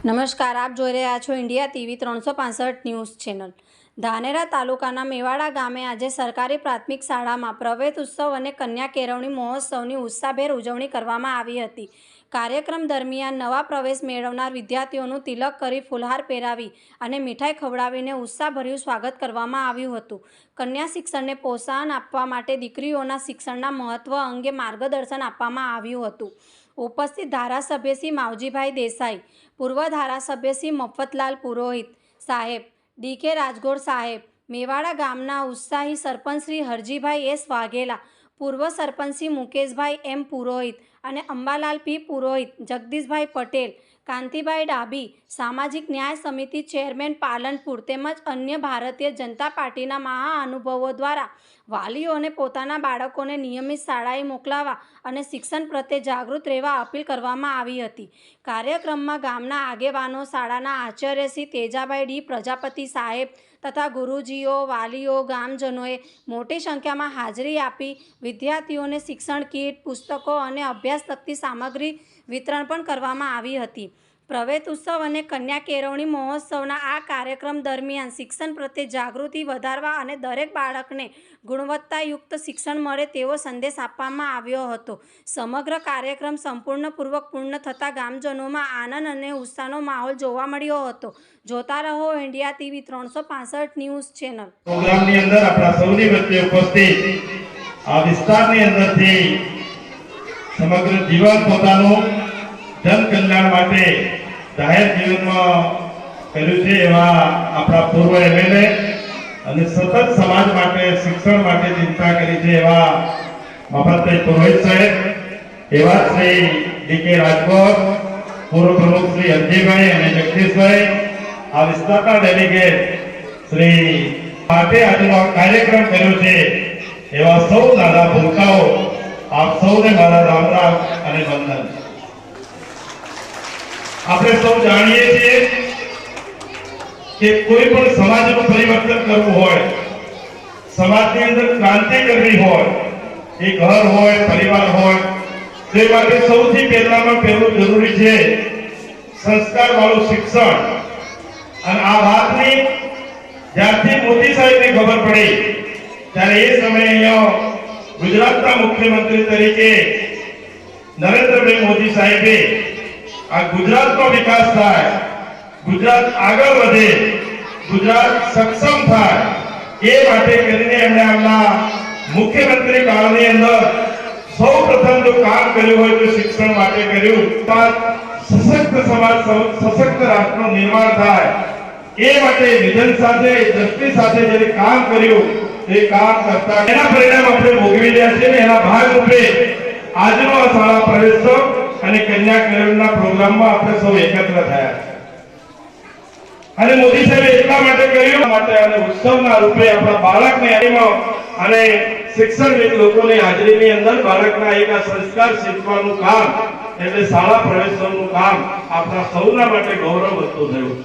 નમસ્કાર, આપ જોઈ રહ્યા છો India TV 365 news channel. Dhanera તાલુકાના મેવાડા ગામે આજે સરકારી પ્રાથમિક શાળામાં પ્રવેશ ઉત્સવ અને કન્યા કેળવણી મહોત્સવની ઉત્સાહભેર ઉજવણી કરવામાં આવી હતી। કાર્યક્રમ દરમિયાન નવા પ્રવેશ મેળવનાર વિદ્યાર્થીઓનું તિલક કરી ફૂલહાર પહેરાવી અને મીઠાઈ ખવડાવીને ઉત્સાહભર્યું સ્વાગત કરવામાં આવ્યું હતું। કન્યા શિક્ષણને પ્રોત્સાહન આપવા માટે દીકરીઓના શિક્ષણના મહત્વ અંગે માર્ગદર્શન આપવામાં આવ્યું હતું। ઉપસ્થિત ધારાસભ્ય શ્રી માવજીભાઈ દેસાઈ, પૂર્વ ધારાસભ્ય શ્રી મફતલાલ પુરોહિત સાહેબ, ડી.કે. રાજગોર સાહેબ, મેવાડા ગામના ઉત્સાહી સરપંચ શ્રી હરજીભાઈ એસ વાઘેલા, પૂર્વ સરપંચ શ્રી મુકેશભાઈ એમ પુરોહિત અને અંબાલાલ પી પુરોહિત, જગદીશભાઈ પટેલ, કાંતિભાઈ ડાભી, સામાજિક ન્યાય સમિતિ ચેરમેન પાલનપુર તેમજ અન્ય ભારતીય જનતા પાર્ટીના મહાનુભાવો દ્વારા વાલીઓને પોતાના બાળકોને નિયમિત શાળાએ મોકલવા અને શિક્ષણ પ્રત્યે જાગૃત રહેવા અપીલ કરવામાં આવી હતી। કાર્યક્રમમાં ગામના આગેવાનો, શાળાના આચાર્ય શ્રી તેજાભાઈ ડી પ્રજાપતિ સાહેબ તથા ગુરુજીઓ, વાલીઓ, ગામજનોએ મોટી સંખ્યામાં હાજરી આપી વિદ્યાર્થીઓને શિક્ષણ કીટ, પુસ્તકો અને અભ્યાસલક્ષી સામગ્રી વિતરણ પણ કરવામાં આવી હતી। પ્રવેશ ઉત્સવ અને કન્યા કેળવણી મહોત્સવના આ કાર્યક્રમ દરમિયાન શિક્ષણ પ્રત્યે જાગૃતિ વધારવા અને દરેક બાળકને ગુણવત્તાયુક્ત શિક્ષણ મળે તેવો સંદેશ આપવામાં આવ્યો હતો। સમગ્ર કાર્યક્રમ સંપૂર્ણપૂર્વક પૂર્ણ થતાં ગામજનોમાં આનંદ અને ઉત્સાહનો માહોલ જોવા મળ્યો હતો। જોતા રહો ઇન્ડિયા ટીવી 365 ન્યૂઝ ચેનલ। પ્રોગ્રામની અંદર આપણા સૌની વચ્ચે ઉપસ્થિત આ વિસ્તારની અંદરથી સમગ્ર જીવન પોતાનું જન કલ્યાણ માટે જાહેર જીવનમાં કર્યું છે એવા આપણા પૂર્વ એમએલએ અને સતત સમાજ માટે, શિક્ષણ માટે ચિંતા કરી છે એવા મફતભાઈ પુરોહિત સાહેબ, એવા શ્રી ડી.કે. રાજગોર, પૂર્વ પ્રમુખ શ્રી હરજીભાઈ અને જગદીશભાઈ, આ વિસ્તારના ડેલિગેટ શ્રી માટે આજનો કાર્યક્રમ કર્યો છે એવા સૌ દાદા ભૂલકાઓ, આપ સૌને મારા રામ રામ અને વંદન। આપણે સૌ જાણીએ છીએ કે કોઈ પણ સમાજનું પરિવર્તન કરવું હોય, સમાજની અંદર ક્રાંતિ કરવી હોય, એ ઘર હોય, પરિવાર હોય, તે માટે સૌથી પહેલામાં પહેલું જરૂરી છે સંસ્કાર વાળું શિક્ષણ। અને આ વાતની જ્યારથી મોદી સાહેબને ખબર પડી ત્યારે એ સમયે અહીંયા ગુજરાતના મુખ્યમંત્રી તરીકે નરેન્દ્રભાઈ મોદી સાહેબે આ ગુજરાતનો વિકાસ થાય, ગુજરાત આગળ વધે, ગુજરાત સક્ષમ થાય એ માટે કરીને એમણે આમના મુખ્યમંત્રી કાળની અંદર સૌપ્રથમ જો કામ કર્યું હોય તો શિક્ષણ માટે કર્યું। સશક્ત સમાજ, સશક્ત રાષ્ટ્રનું નિર્માણ થાય એ માટે વિઝન સાથે, દ્રષ્ટિ સાથે જે કામ કર્યું એ કામ કરતા એના પરિણામ આપણે ભોગવી રહ્યા છીએ ને એના ભાગરૂપે આજનો આ શાળા પ્રવેશોત્સવ અને કન્યા કેળવણીના પ્રોગ્રામમાં આપણે સૌ એકત્ર થયા અને મોદી સાહેબે એટલા માટે કર્યું માટે અને ઉત્સવના રૂપે આપણા બાળકને અને શિક્ષણવિદ લોકોની હાજરીની અંદર બાળકના એક આ સંસ્કાર શીખવાનું કામ એટલે શાળા પ્રવેશોત્સવનું કામ આપણા સૌના માટે ગૌરવ વધતું થયું।